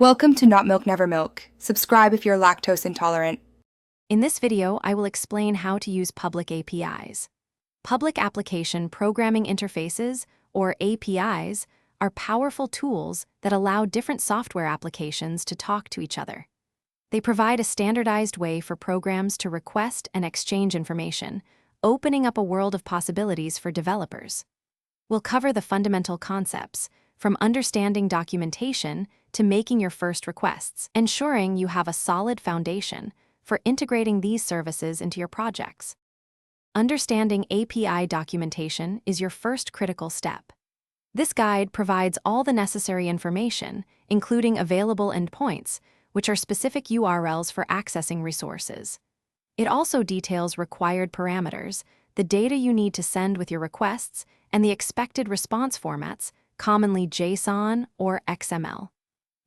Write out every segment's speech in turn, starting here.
Welcome to Not Milk Never Milk. Subscribe if you're lactose intolerant. In this video, I will explain how to use public APIs. Public Application Programming Interfaces, or APIs, are powerful tools that allow different software applications to talk to each other. They provide a standardized way for programs to request and exchange information, opening up a world of possibilities for developers. We'll cover the fundamental concepts, from understanding documentation to making your first requests, ensuring you have a solid foundation for integrating these services into your projects. Understanding API documentation is your first critical step. This guide provides all the necessary information, including available endpoints, which are specific URLs for accessing resources. It also details required parameters, the data you need to send with your requests, and the expected response formats, commonly JSON or XML.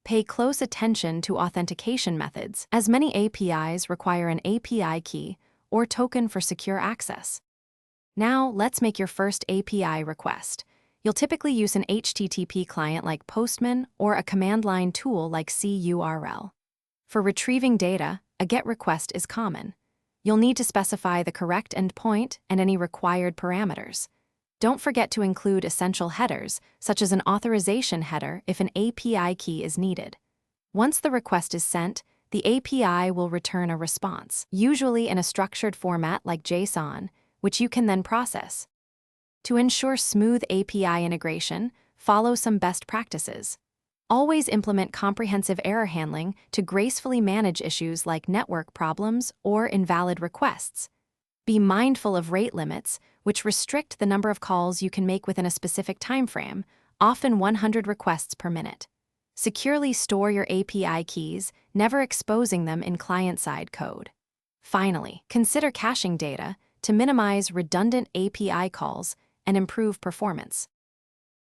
Pay close attention to authentication methods, as many APIs require an API key or token for secure access. Now, let's make your first API request. You'll typically use an HTTP client like Postman or a command line tool like CURL. For retrieving data, a GET request is common. You'll need to specify the correct endpoint and any required parameters. Don't forget to include essential headers, such as an authorization header if an API key is needed. Once the request is sent, the API will return a response, usually in a structured format like JSON, which you can then process. To ensure smooth API integration, follow some best practices. Always implement comprehensive error handling to gracefully manage issues like network problems or invalid requests. Be mindful of rate limits, which restrict the number of calls you can make within a specific time frame, often 100 requests per minute. Securely store your API keys, never exposing them in client-side code. Finally, consider caching data to minimize redundant API calls and improve performance.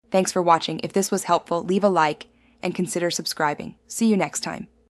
Thanks for watching. If this was helpful, leave a like and consider subscribing. See you next time.